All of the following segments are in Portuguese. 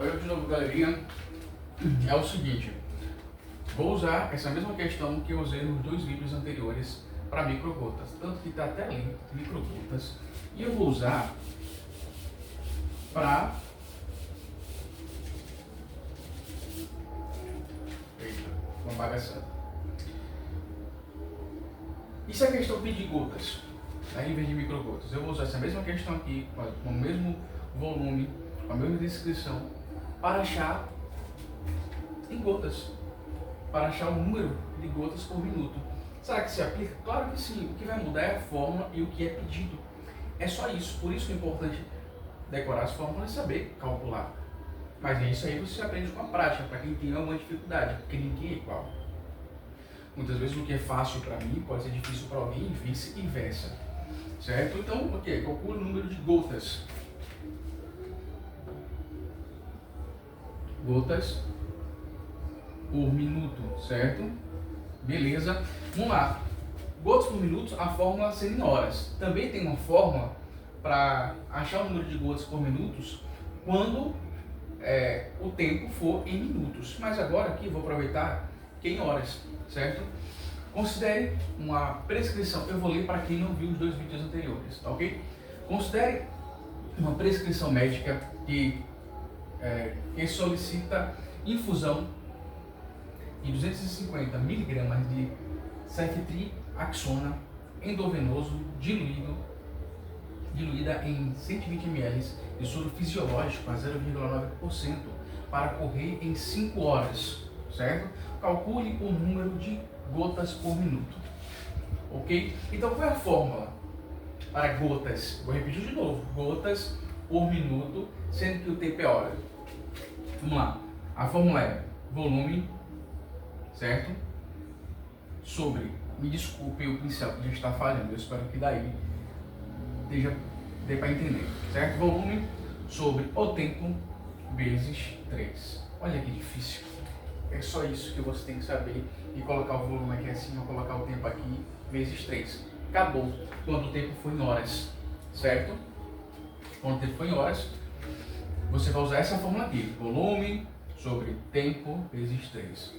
Olha de novo, galerinha. É o seguinte, vou usar essa mesma questão que eu usei nos dois vídeos anteriores para microgotas, tanto que está até ali, microgotas, e eu vou usar para... Eita, uma bagaçada. E se a questão pedir gotas, aí em vez de microgotas, eu vou usar essa mesma questão aqui, com o mesmo volume, com a mesma descrição, para achar em gotas, para achar o número de gotas por minuto. Será que se aplica? Claro que sim. O que vai mudar é a fórmula e o que é pedido. É só isso. Por isso que é importante decorar as fórmulas e saber calcular. Mas é isso aí, você aprende com a prática, para quem tem alguma dificuldade, porque ninguém é igual. Muitas vezes o que é fácil para mim pode ser difícil para alguém e vice-versa. Certo? Então, ok, calcule o número de gotas. Gotas por minuto, certo? Beleza. Vamos lá. Gotas por minuto, a fórmula seria em horas. Também tem uma fórmula para achar o número de gotas por minutos quando o tempo for em minutos. Mas agora aqui vou aproveitar que é em horas, certo? Considere uma prescrição. Eu vou ler para quem não viu os dois vídeos anteriores, tá ok? Considere uma prescrição médica que solicita infusão de 250 mg de ceftriaxona endovenoso diluída em 120 ml de soro fisiológico a 0,9% para correr em 5 horas, certo? Calcule o número de gotas por minuto, ok? Então qual é a fórmula para gotas? Vou repetir de novo, gotas por minuto, sendo que o tempo é hora. Vamos lá, a fórmula é volume, certo? Sobre, me desculpe o pincel que já está falhando, eu espero que daí dê para entender, certo? Volume sobre o tempo vezes 3. Olha que difícil. É só isso que você tem que saber e colocar o volume aqui assim, ou colocar o tempo aqui vezes 3. Acabou. Quando o tempo for em horas, certo? Quando o tempo for em horas, você vai usar essa fórmula aqui. Volume sobre tempo vezes 3.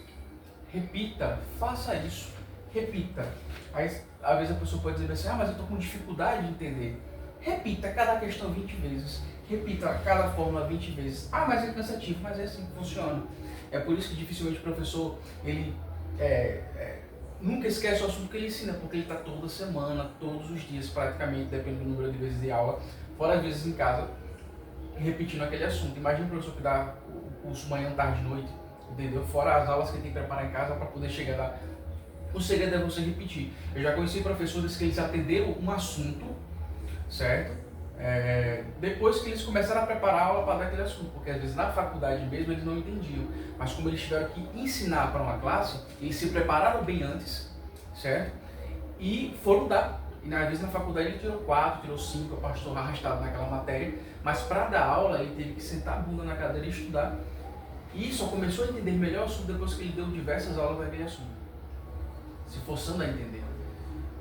Repita, faça isso. Repita. Aí, às vezes a pessoa pode dizer assim, mas eu estou com dificuldade de entender. Repita cada questão 20 vezes. Repita cada fórmula 20 vezes. Mas é cansativo, mas é assim que funciona. É por isso que dificilmente o professor, ele nunca esquece o assunto que ele ensina, porque ele está toda semana, todos os dias praticamente, dependendo do número de vezes de aula, fora às vezes em casa, repetindo aquele assunto. Imagina o professor que dá o curso manhã, tarde, noite, entendeu? Fora as aulas que ele tem que preparar em casa para poder chegar lá. O segredo é você repetir. Eu já conheci professores que eles atenderam um assunto, certo? Depois que eles começaram a preparar a aula para dar aquele assunto, porque às vezes na faculdade mesmo eles não entendiam, mas como eles tiveram que ensinar para uma classe, eles se prepararam bem antes, certo? E foram dar. E às vezes na faculdade ele tirou 4, tirou 5, o pastor arrastado naquela matéria, mas para dar aula ele teve que sentar a bunda na cadeira e estudar. E só começou a entender melhor o assunto depois que ele deu diversas aulas daquele assunto, se forçando a entender.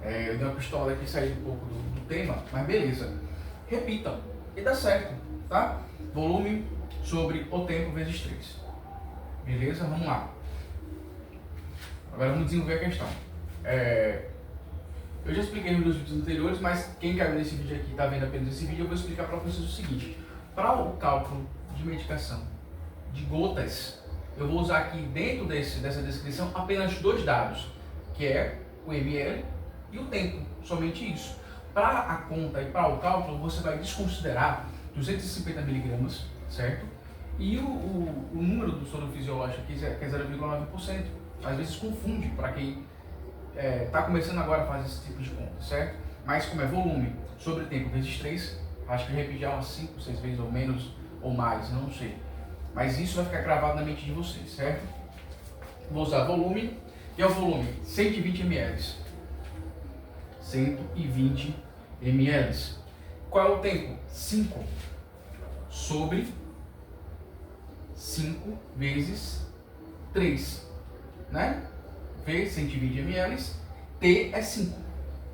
Eu dei uma pistola aqui, saí um pouco do tema, mas beleza. Repitam, e dá certo, tá? Volume sobre o tempo vezes 3. Beleza? Vamos lá. Agora vamos desenvolver a questão. Eu já expliquei nos vídeos anteriores, mas quem caiu nesse vídeo aqui, está vendo apenas esse vídeo, eu vou explicar para vocês o seguinte. Para o cálculo de medicação de gotas, eu vou usar aqui dentro dessa descrição apenas 2 dados, que é o ml e o tempo, somente isso. Para a conta e para o cálculo, você vai desconsiderar 250 mg, certo? E o número do soro fisiológico aqui, que é 0,9%. Às vezes confunde para quem está começando agora a fazer esse tipo de conta, certo? Mas como é volume sobre tempo vezes 3, acho que eu repeti umas 5, 6 vezes ou menos ou mais, não sei. Mas isso vai ficar gravado na mente de vocês, certo? Vou usar volume, que é o volume 120 ml. 120 ml. Qual é o tempo? 5 sobre 5 vezes 3, né? V 120 ml, T é 5.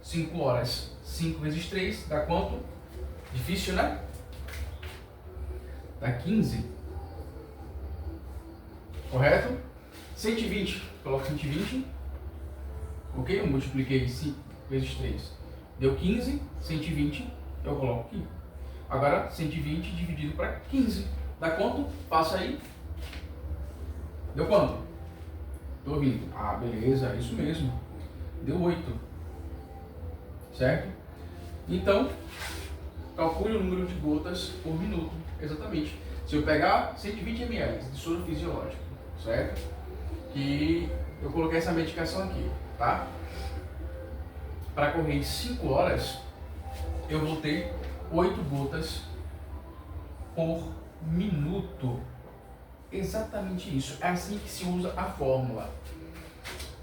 5 horas. 5 vezes 3 dá quanto? Difícil, né? Dá 15. correto? 120, coloco 120, ok? Eu multipliquei 5 vezes 3, deu 15, 120, eu coloco aqui. Agora, 120 dividido para 15, dá quanto? Passa aí. Deu quanto? Tô ouvindo. Ah, beleza, é isso mesmo. Deu 8. Certo? Então, calcule o número de gotas por minuto, exatamente. Se eu pegar 120 ml de soro fisiológico, certo? E eu coloquei essa medicação aqui, tá? Para correr 5 horas, eu vou ter 8 gotas por minuto. Exatamente isso. É assim que se usa a fórmula.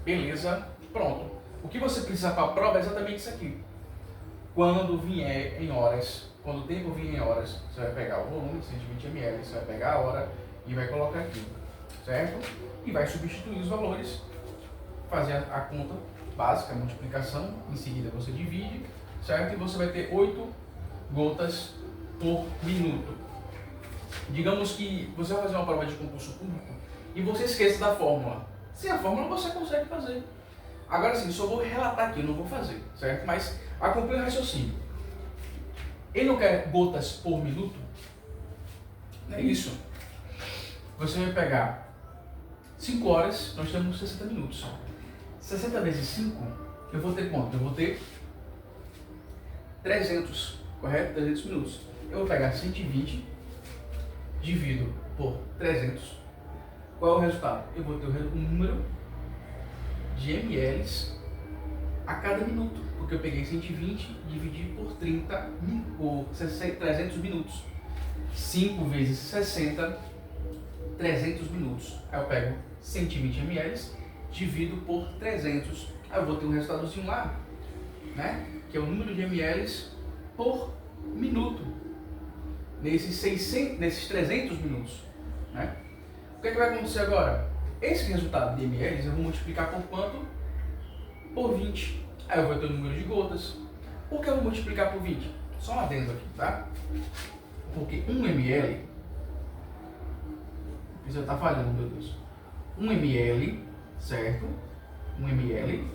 Beleza? Pronto. O que você precisa para a prova é exatamente isso aqui. Quando vier em horas, quando o tempo vier em horas, você vai pegar o volume de 120 ml, você vai pegar a hora e vai colocar aqui, certo? E vai substituir os valores, fazer a conta básica, a multiplicação, em seguida você divide, certo? E você vai ter 8 gotas por minuto. Digamos que você vai fazer uma prova de concurso público e você esqueça da fórmula. Sem a fórmula você consegue fazer. Agora sim, só vou relatar aqui, eu não vou fazer, certo? Mas acompanhe o raciocínio. Ele não quer gotas por minuto? Não é isso. Você vai pegar 5 horas, nós temos 60 minutos. 60 vezes 5, eu vou ter quanto? Eu vou ter 300, correto? 300 minutos. Eu vou pegar 120, divido por 300. Qual é o resultado? Eu vou ter o número de ml a cada minuto, porque eu peguei 120 e dividi por 300 minutos. 5 vezes 60, 300 minutos. Aí eu pego 120 ml, divido por 300. Aí eu vou ter um resultadozinho lá, né? Que é o número de ml por minuto. Nesses 300 minutos, né? O que é que vai acontecer agora? Esse resultado de ml eu vou multiplicar por quanto? Por 20. Aí eu vou ter o número de gotas. Por que eu vou multiplicar por 20? Só um adendo aqui, tá? Porque 1 ml, isso está falhando, meu Deus. 1 ml, certo? 1 ml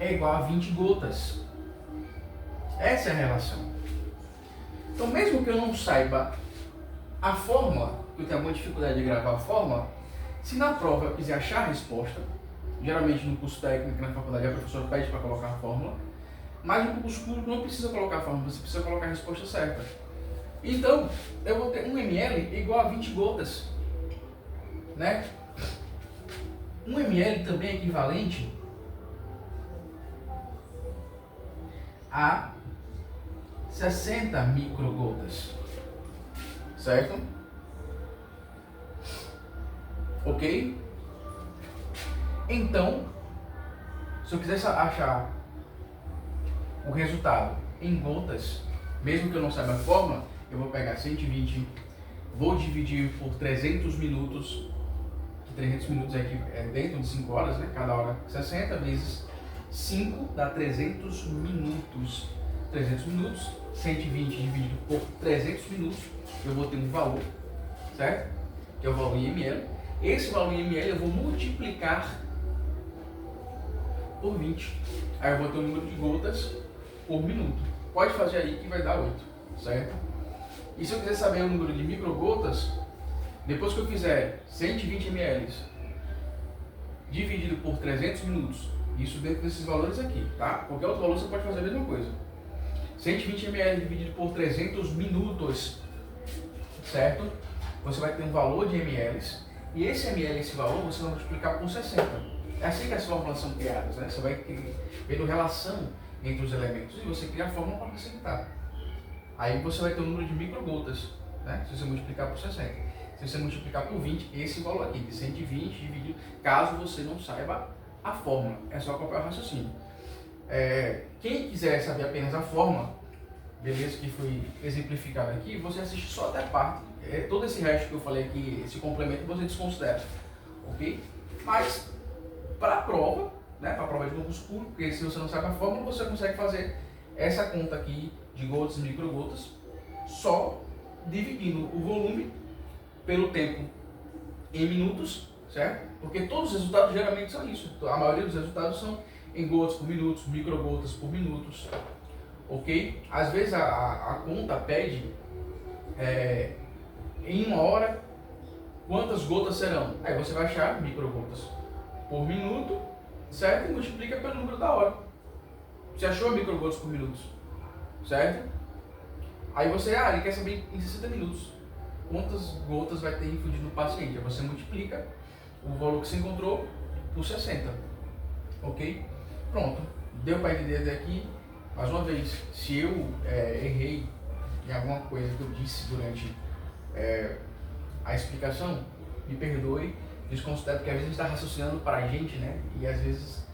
é igual a 20 gotas. Essa é a relação. Então, mesmo que eu não saiba a fórmula, eu tenho alguma dificuldade de gravar a fórmula, se na prova eu quiser achar a resposta, geralmente no curso técnico na faculdade a professora pede para colocar a fórmula, mas no concurso público não precisa colocar a fórmula, você precisa colocar a resposta certa. Então, eu vou ter 1 ml igual a 20 gotas, né? 1 ml também é equivalente a 60 microgotas, certo? Ok? Então, se eu quisesse achar o resultado em gotas, mesmo que eu não saiba a fórmula, eu vou pegar 120, vou dividir por 300 minutos, que 300 minutos é dentro de 5 horas, né? Cada hora 60 vezes 5 dá 300 minutos. 300 minutos, 120 dividido por 300 minutos, eu vou ter um valor, certo? Que é o valor em ml. Esse valor em ml eu vou multiplicar por 20. Aí eu vou ter o número de gotas por minuto. Pode fazer aí que vai dar 8, certo? E se eu quiser saber o número de microgotas, depois que eu fizer 120 ml dividido por 300 minutos, isso dentro desses valores aqui, tá? Qualquer outro valor você pode fazer a mesma coisa. 120 ml dividido por 300 minutos, certo? Você vai ter um valor de ml, e esse ml, esse valor, você vai multiplicar por 60. É assim que as fórmulas são criadas, né? Você vai vendo relação entre os elementos e você cria a fórmula para acrescentar. Aí você vai ter o número de microgotas, né? Se você multiplicar por 60. Se você multiplicar por 20, esse valor aqui, de 120 dividido, caso você não saiba a fórmula, é só acompanhar o raciocínio. Quem quiser saber apenas a fórmula, beleza, que foi exemplificado aqui, você assiste só até a parte. Todo esse resto que eu falei aqui, esse complemento, você desconsidera, ok? Mas, para a prova, né, para a prova de concurso público, porque se você não sabe a fórmula, você consegue fazer essa conta aqui de gotas e microgotas, só dividindo o volume pelo tempo em minutos, certo? Porque todos os resultados geralmente são isso. A maioria dos resultados são em gotas por minuto, microgotas por minutos, ok? Às vezes a conta pede em uma hora quantas gotas serão. Aí você vai achar microgotas por minuto, certo? E multiplica pelo número da hora. Você achou microgotas por minuto, certo? Aí você, ele quer saber em 60 minutos quantas gotas vai ter infundido no paciente. Aí você multiplica o valor que você encontrou por 60, ok? Pronto, deu para entender até aqui? Mais uma vez, se eu errei em alguma coisa que eu disse durante a explicação, me perdoe, desconsidero, porque às vezes a gente está raciocinando para a gente, né? E às vezes,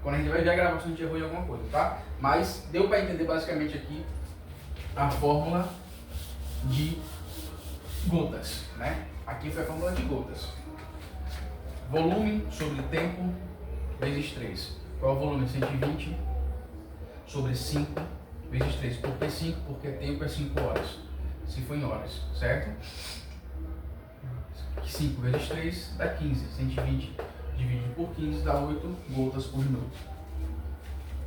quando a gente vai ver a gravação, a gente errou em alguma coisa, tá? Mas deu para entender basicamente aqui a fórmula de gotas, né? Aqui foi a fórmula de gotas. Volume sobre tempo vezes 3. Qual é o volume? 120 sobre 5 vezes 3. Por que 5? Porque tempo é 5 horas. Se for em horas, certo? 5 vezes 3 dá 15. 120 dividido por 15 dá 8 gotas por minuto.